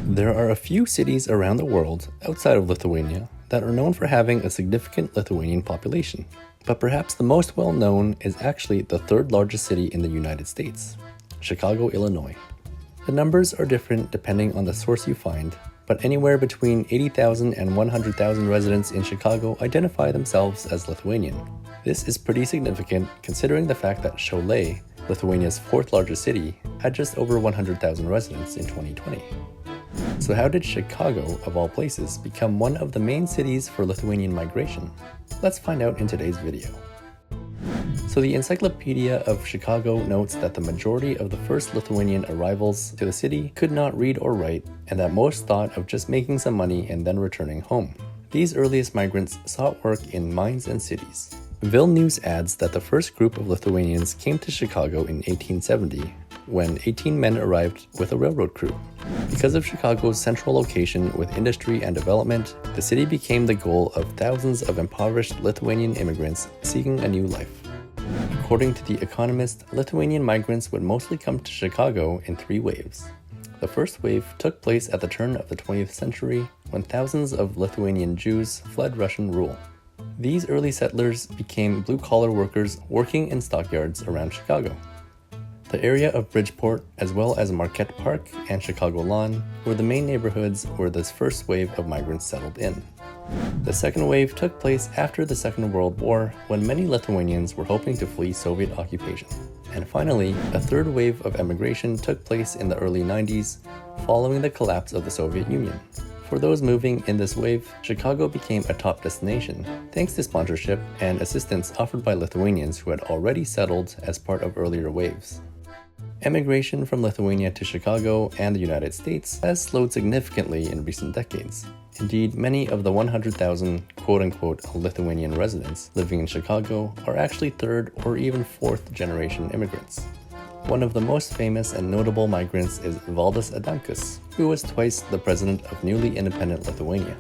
There are a few cities around the world outside of Lithuania that are known for having a significant Lithuanian population, but perhaps the most well known is actually the third largest city in the United States, Chicago, Illinois. The numbers are different depending on the source you find, but anywhere between 80,000 and 100,000 residents in Chicago identify themselves as Lithuanian. This is pretty significant considering the fact that Šiauliai, Lithuania's fourth largest city, had just over 100,000 residents in 2020. So how did Chicago, of all places, become one of the main cities for Lithuanian migration? Let's find out in today's video. So the Encyclopedia of Chicago notes that the majority of the first Lithuanian arrivals to the city could not read or write, and that most thought of just making some money and then returning home. These earliest migrants sought work in mines and cities. Vilnius adds that the first group of Lithuanians came to Chicago in 1870, when 18 men arrived with a railroad crew. Because of Chicago's central location with industry and development, the city became the goal of thousands of impoverished Lithuanian immigrants seeking a new life. According to The Economist, Lithuanian migrants would mostly come to Chicago in three waves. The first wave took place at the turn of the 20th century when thousands of Lithuanian Jews fled Russian rule. These early settlers became blue-collar workers working in stockyards around Chicago. The area of Bridgeport, as well as Marquette Park and Chicago Lawn, were the main neighborhoods where this first wave of migrants settled in. The second wave took place after the Second World War, when many Lithuanians were hoping to flee Soviet occupation. And finally, a third wave of emigration took place in the early 90s, following the collapse of the Soviet Union. For those moving in this wave, Chicago became a top destination, thanks to sponsorship and assistance offered by Lithuanians who had already settled as part of earlier waves. Emigration from Lithuania to Chicago and the United States has slowed significantly in recent decades. Indeed, many of the 100,000 quote-unquote Lithuanian residents living in Chicago are actually third or even fourth generation immigrants. One of the most famous and notable migrants is Valdas Adamkus, who was twice the president of newly independent Lithuania.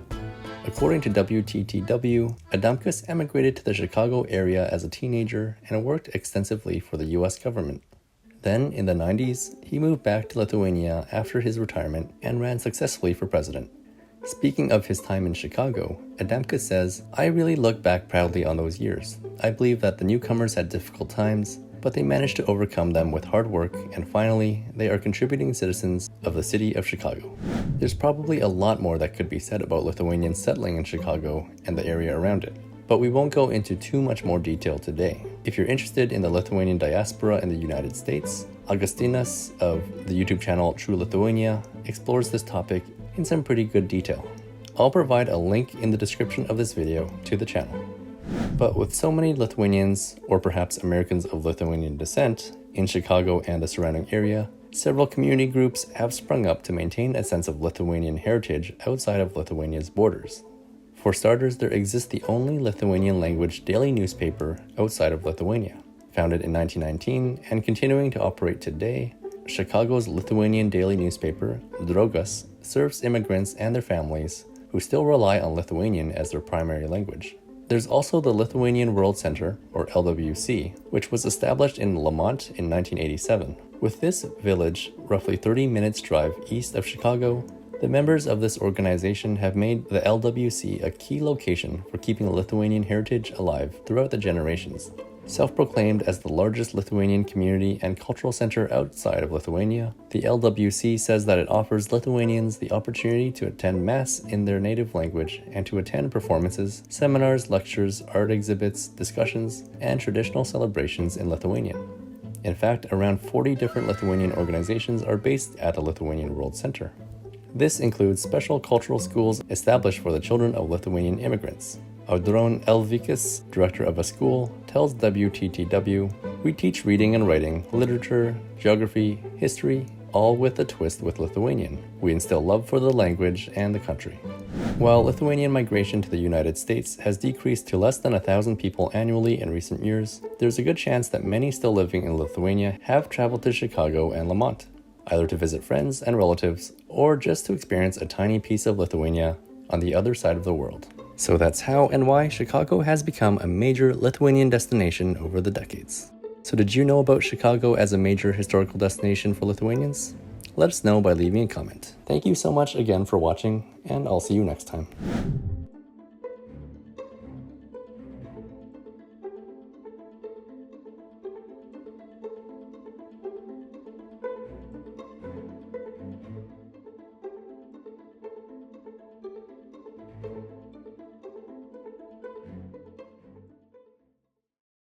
According to WTTW, Adamkus emigrated to the Chicago area as a teenager and worked extensively for the US government. Then, in the 90s, he moved back to Lithuania after his retirement and ran successfully for president. Speaking of his time in Chicago, Adamkus says, "I really look back proudly on those years. I believe that the newcomers had difficult times, but they managed to overcome them with hard work, and finally, they are contributing citizens of the city of Chicago." There's probably a lot more that could be said about Lithuanians settling in Chicago and the area around it, but we won't go into too much more detail today. If you're interested in the Lithuanian diaspora in the United States, Augustinas of the YouTube channel True Lithuania explores this topic in some pretty good detail. I'll provide a link in the description of this video to the channel. But with so many Lithuanians, or perhaps Americans of Lithuanian descent, in Chicago and the surrounding area, several community groups have sprung up to maintain a sense of Lithuanian heritage outside of Lithuania's borders. For starters, there exists the only Lithuanian language daily newspaper outside of Lithuania. Founded in 1919 and continuing to operate today, Chicago's Lithuanian daily newspaper, Draugas, serves immigrants and their families who still rely on Lithuanian as their primary language. There's also the Lithuanian World Center, or LWC, which was established in Lamont in 1987. With this village, roughly 30 minutes drive east of Chicago, the members of this organization have made the LWC a key location for keeping Lithuanian heritage alive throughout the generations. Self-proclaimed as the largest Lithuanian community and cultural center outside of Lithuania, the LWC says that it offers Lithuanians the opportunity to attend Mass in their native language and to attend performances, seminars, lectures, art exhibits, discussions, and traditional celebrations in Lithuanian. In fact, around 40 different Lithuanian organizations are based at the Lithuanian World Center. This includes special cultural schools established for the children of Lithuanian immigrants. Audron Elvikis, director of a school, tells WTTW, "We teach reading and writing, literature, geography, history, all with a twist with Lithuanian. We instill love for the language and the country." While Lithuanian migration to the United States has decreased to less than 1,000 people annually in recent years, there's a good chance that many still living in Lithuania have traveled to Chicago and Lamont, either to visit friends and relatives or just to experience a tiny piece of Lithuania on the other side of the world. So that's how and why Chicago has become a major Lithuanian destination over the decades. So did you know about Chicago as a major historical destination for Lithuanians? let us know by leaving a comment. Thank you so much again for watching, and I'll see you next time.